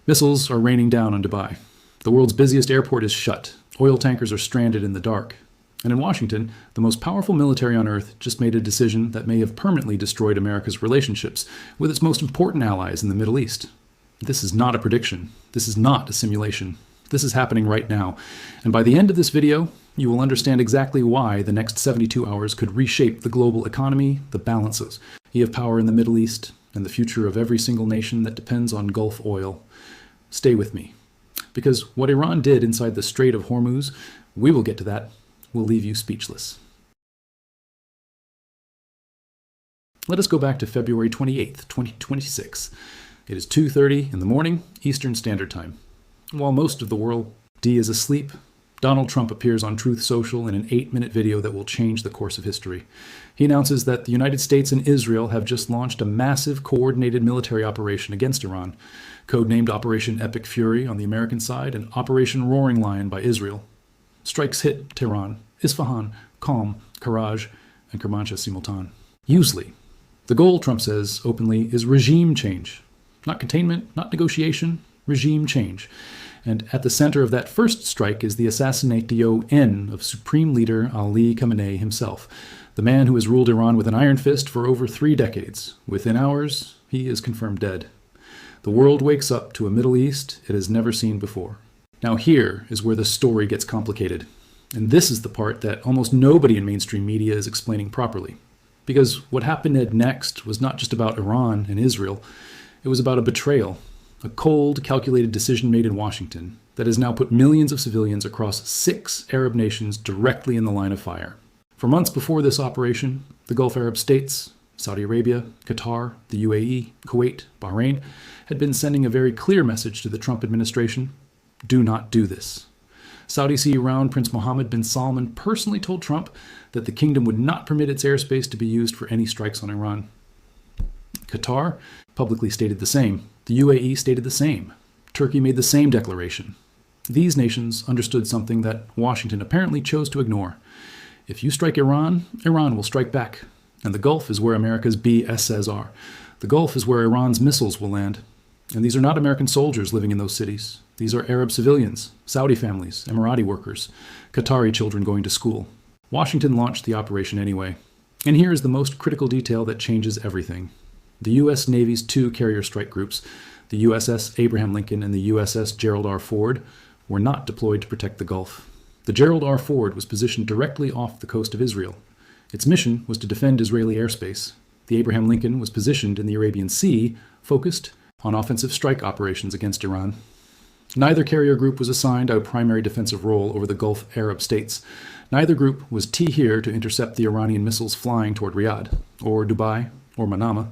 Missiles are raining down on Dubai. The world's busiest airport is shut. Oil tankers are stranded in the dark. And in Washington, the most powerful military on Earth just made a decision that may have permanently destroyed America's relationships with its most important allies in the Middle East. This is not a prediction. This is not a simulation. This is happening right now. And by the end of this video, you will understand exactly why the next 72 hours could reshape the global economy, the balances of power in the Middle East, and the future of every single nation that depends on Gulf oil. Stay with me. Because what Iran did inside the Strait of Hormuz, we will get to that, will leave you speechless. Let us go back to February 28th, 2026. It is 2:30 in the morning, Eastern Standard Time. While most of the world D is asleep, Donald Trump appears on Truth Social in an 8-minute video that will change the course of history. He announces that the United States and Israel have just launched a massive coordinated military operation against Iran, codenamed Operation Epic Fury on the American side and Operation Roaring Lion by Israel. Strikes hit Tehran, Isfahan, Qom, Karaj, and Kermanshah simultan. Usually, the goal, Trump says openly, is regime change. Not containment, not negotiation, regime change. And at the center of that first strike is the assassination of Supreme Leader Ali Khamenei himself, the man who has ruled Iran with an iron fist for over 3 decades. Within hours, he is confirmed dead. The world wakes up to a Middle East it has never seen before. Now here is where the story gets complicated. And this is the part that almost nobody in mainstream media is explaining properly. Because what happened next was not just about Iran and Israel, it was about a betrayal. A cold, calculated decision made in Washington that has now put millions of civilians across 6 Arab nations directly in the line of fire. For months before this operation, the Gulf Arab states, Saudi Arabia, Qatar, the UAE, Kuwait, Bahrain, had been sending a very clear message to the Trump administration: do not do this. Saudi CEO Crown Prince Mohammed bin Salman personally told Trump that the kingdom would not permit its airspace to be used for any strikes on Iran. Qatar publicly stated the same. The UAE stated the same. Turkey made the same declaration. These nations understood something that Washington apparently chose to ignore. If you strike Iran, Iran will strike back. And the Gulf is where America's BSs are. The Gulf is where Iran's missiles will land. And these are not American soldiers living in those cities. These are Arab civilians, Saudi families, Emirati workers, Qatari children going to school. Washington launched the operation anyway. And here is the most critical detail that changes everything. The U.S. Navy's 2 carrier strike groups, the USS Abraham Lincoln and the USS Gerald R. Ford, were not deployed to protect the Gulf. The Gerald R. Ford was positioned directly off the coast of Israel. Its mission was to defend Israeli airspace. The Abraham Lincoln was positioned in the Arabian Sea, focused on offensive strike operations against Iran. Neither carrier group was assigned a primary defensive role over the Gulf Arab states. Neither group was here to intercept the Iranian missiles flying toward Riyadh, or Dubai, or Manama.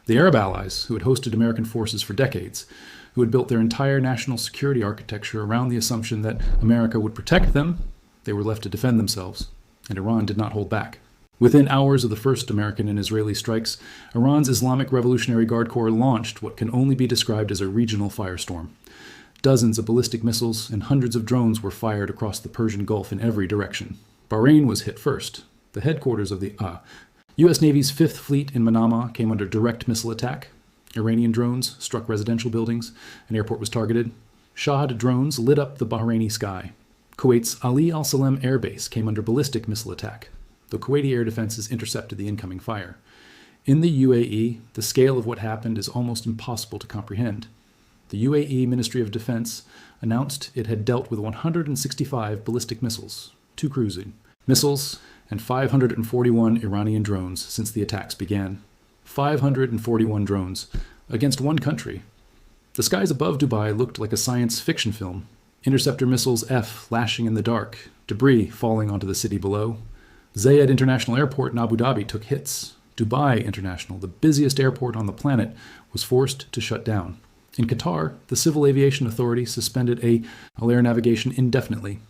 The Arab allies, who had hosted American forces for decades, who had built their entire national security architecture around the assumption that America would protect them, they were left to defend themselves, and Iran did not hold back. Within hours of the first American and Israeli strikes, Iran's Islamic Revolutionary Guard Corps launched what can only be described as a regional firestorm. Dozens of ballistic missiles and hundreds of drones were fired across the Persian Gulf in every direction. Bahrain was hit first. The headquarters of the U.S. Navy's 5th Fleet in Manama came under direct missile attack. Iranian drones struck residential buildings. An airport was targeted. Shahid drones lit up the Bahraini sky. Kuwait's Ali Al Salem Air Base came under ballistic missile attack, though Kuwaiti air defenses intercepted the incoming fire. In the UAE, the scale of what happened is almost impossible to comprehend. The UAE Ministry of Defense announced it had dealt with 165 ballistic missiles, 2 cruising missiles, and 541 Iranian drones since the attacks began. 541 drones against 1 country. The skies above Dubai looked like a science fiction film. Interceptor missiles F flashing in the dark, debris falling onto the city below. Zayed International Airport in Abu Dhabi took hits. Dubai International, the busiest airport on the planet, was forced to shut down. In Qatar, the Civil Aviation Authority suspended air navigation indefinitely.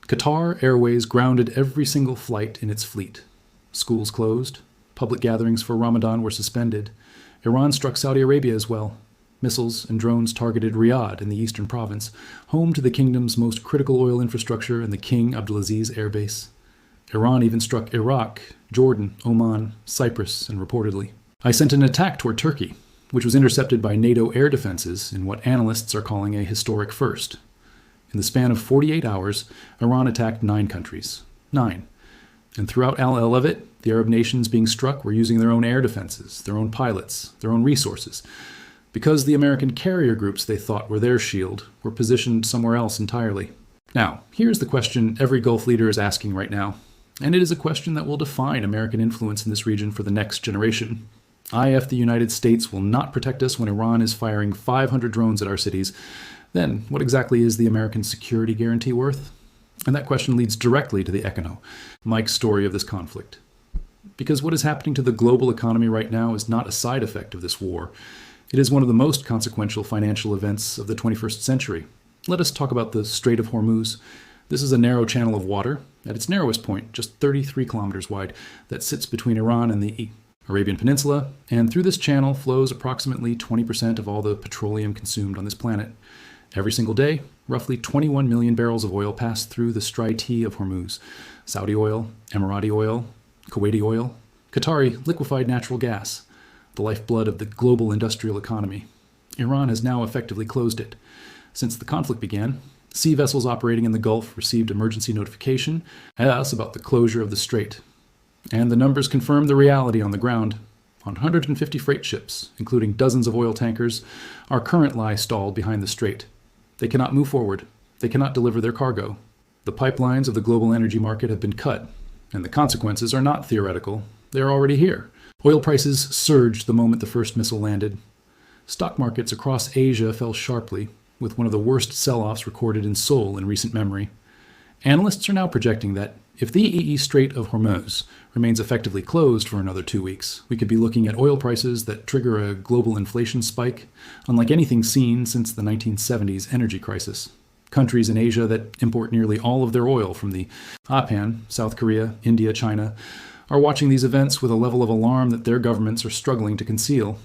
Qatar Airways grounded every single flight in its fleet. Schools closed. Public gatherings for Ramadan were suspended. Iran struck Saudi Arabia as well. Missiles and drones targeted Riyadh in the eastern province, home to the kingdom's most critical oil infrastructure and the King Abdulaziz Air Base. Iran even struck Iraq, Jordan, Oman, Cyprus, and reportedly. I sent an attack toward Turkey. which was intercepted by NATO air defenses in what analysts are calling a historic first. In the span of 48 hours, Iran attacked 9 countries. 9. And throughout all of it, the Arab nations being struck were using their own air defenses, their own pilots, their own resources, because the American carrier groups they thought were their shield were positioned somewhere else entirely. Now, here's the question every Gulf leader is asking right now, and it is a question that will define American influence in this region for the next generation. If the United States will not protect us when Iran is firing 500 drones at our cities, then what exactly is the American security guarantee worth? And that question leads directly to the Econo, Mike's story of this conflict. Because what is happening to the global economy right now is not a side effect of this war. It is one of the most consequential financial events of the 21st century. Let us talk about the Strait of Hormuz. This is a narrow channel of water, at its narrowest point, just 33 kilometers wide, that sits between Iran and the Arabian Peninsula, and through this channel flows approximately 20% of all the petroleum consumed on this planet. Every single day, roughly 21 million barrels of oil pass through the Strait of Hormuz. Saudi oil, Emirati oil, Kuwaiti oil, Qatari liquefied natural gas, the lifeblood of the global industrial economy. Iran has now effectively closed it. Since the conflict began, sea vessels operating in the Gulf received emergency notification about the closure of the strait. And the numbers confirm the reality on the ground. 150 freight ships, including dozens of oil tankers, are currently stalled behind the strait. They cannot move forward. They cannot deliver their cargo. The pipelines of the global energy market have been cut, and the consequences are not theoretical. They are already here. Oil prices surged the moment the first missile landed. Stock markets across Asia fell sharply, with one of the worst sell-offs recorded in Seoul in recent memory. Analysts are now projecting that if the Strait of Hormuz remains effectively closed for another 2 weeks, we could be looking at oil prices that trigger a global inflation spike, unlike anything seen since the 1970s energy crisis. Countries in Asia that import nearly all of their oil from the APAN, South Korea, India, China, are watching these events with a level of alarm that their governments are struggling to conceal.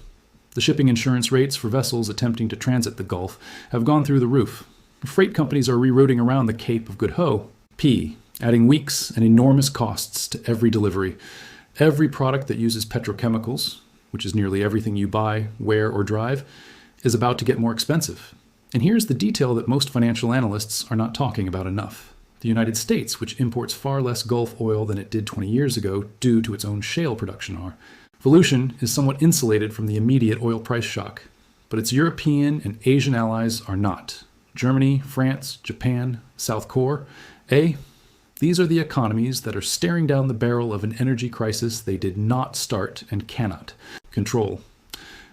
The shipping insurance rates for vessels attempting to transit the Gulf have gone through the roof. Freight companies are rerouting around the Cape of Good Hope, adding weeks and enormous costs to every delivery. Every product that uses petrochemicals, which is nearly everything you buy, wear, or drive, is about to get more expensive. And here's the detail that most financial analysts are not talking about enough. The United States, which imports far less Gulf oil than it did 20 years ago due to its own shale production, Volution is somewhat insulated from the immediate oil price shock, but its European and Asian allies are not. Germany, France, Japan, South Korea, these are the economies that are staring down the barrel of an energy crisis they did not start and cannot control.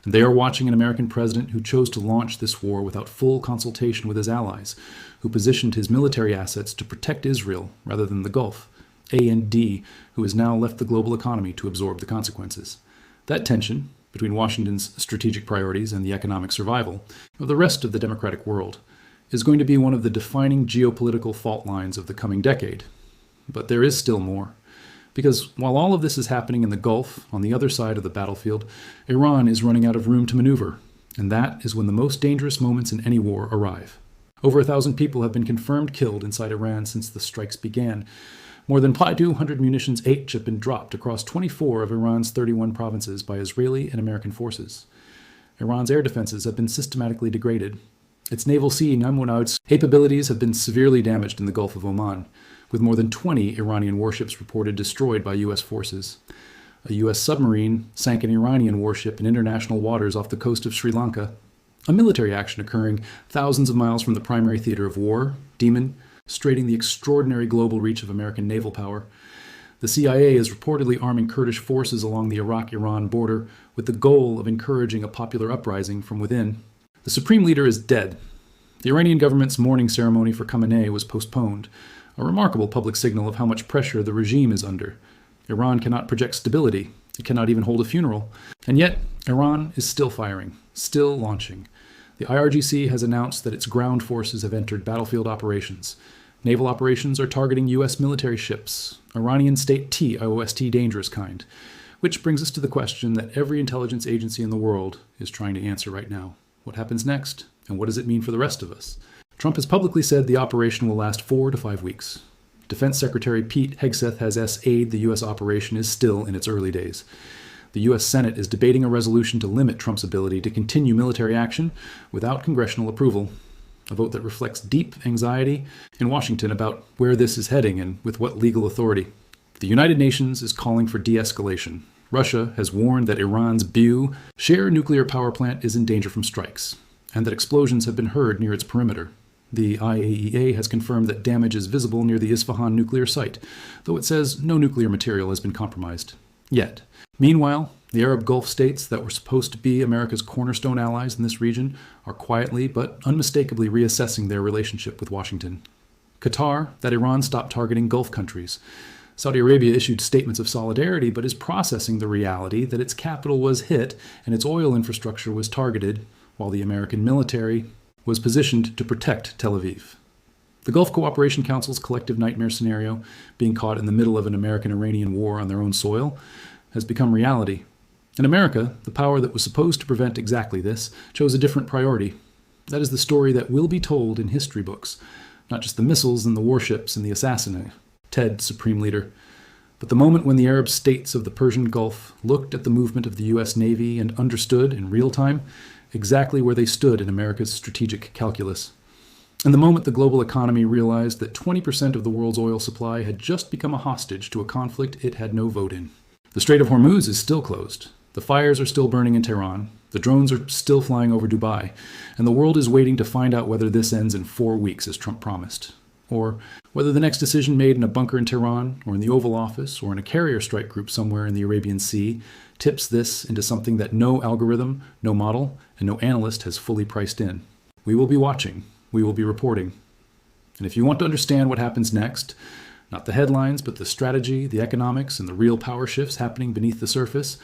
And they are watching an American president who chose to launch this war without full consultation with his allies, who positioned his military assets to protect Israel rather than the Gulf. A&D, who has now left the global economy to absorb the consequences. That tension between Washington's strategic priorities and the economic survival of the rest of the democratic world is going to be one of the defining geopolitical fault lines of the coming decade. But there is still more. Because while all of this is happening in the Gulf, on the other side of the battlefield, Iran is running out of room to maneuver, and that is when the most dangerous moments in any war arrive. Over 1,000 people have been confirmed killed inside Iran since the strikes began. More than 200 munitions H have been dropped across 24 of Iran's 31 provinces by Israeli and American forces. Iran's air defenses have been systematically degraded. Its naval sea Nammunad's capabilities have been severely damaged in the Gulf of Oman, with more than 20 Iranian warships reported destroyed by U.S. forces. A U.S. submarine sank an Iranian warship in international waters off the coast of Sri Lanka. A military action occurring thousands of miles from the primary theater of war, demonstrating the extraordinary global reach of American naval power. The CIA is reportedly arming Kurdish forces along the Iraq-Iran border with the goal of encouraging a popular uprising from within. The supreme leader is dead. The Iranian government's mourning ceremony for Khamenei was postponed, a remarkable public signal of how much pressure the regime is under. Iran cannot project stability. It cannot even hold a funeral. And yet, Iran is still firing, still launching. The IRGC has announced that its ground forces have entered battlefield operations. Naval operations are targeting U.S. military ships, Iranian state IOST dangerous kind, which brings us to the question that every intelligence agency in the world is trying to answer right now. What happens next, and what does it mean for the rest of us? Trump has publicly said the operation will last 4 to 5 weeks. Defense Secretary Pete Hegseth has SA'd the U.S. operation is still in its early days. The U.S. Senate is debating a resolution to limit Trump's ability to continue military action without congressional approval, a vote that reflects deep anxiety in Washington about where this is heading and with what legal authority. The United Nations is calling for de-escalation. Russia has warned that Iran's Bushehr nuclear power plant is in danger from strikes, and that explosions have been heard near its perimeter. The IAEA has confirmed that damage is visible near the Isfahan nuclear site, though it says no nuclear material has been compromised. Yet. Meanwhile, the Arab Gulf states that were supposed to be America's cornerstone allies in this region are quietly but unmistakably reassessing their relationship with Washington. Qatar, that Iran stop targeting Gulf countries. Saudi Arabia issued statements of solidarity but is processing the reality that its capital was hit and its oil infrastructure was targeted, while the American military was positioned to protect Tel Aviv. The Gulf Cooperation Council's collective nightmare scenario, being caught in the middle of an American-Iranian war on their own soil, has become reality. In America, the power that was supposed to prevent exactly this chose a different priority. That is the story that will be told in history books, not just the missiles and the warships and the assassinate, Ted, Supreme Leader, but the moment when the Arab states of the Persian Gulf looked at the movement of the U.S. Navy and understood in real time exactly where they stood in America's strategic calculus. And the moment the global economy realized that 20% of the world's oil supply had just become a hostage to a conflict it had no vote in. The Strait of Hormuz is still closed. The fires are still burning in Tehran. The drones are still flying over Dubai. And the world is waiting to find out whether this ends in 4 weeks, as Trump promised. Or whether the next decision made in a bunker in Tehran, or in the Oval Office, or in a carrier strike group somewhere in the Arabian Sea tips this into something that no algorithm, no model, and no analyst has fully priced in. We will be watching. We will be reporting. And if you want to understand what happens next, not the headlines, but the strategy, the economics, and the real power shifts happening beneath the surface,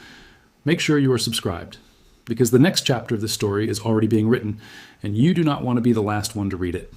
make sure you are subscribed. Because the next chapter of this story is already being written, and you do not want to be the last one to read it.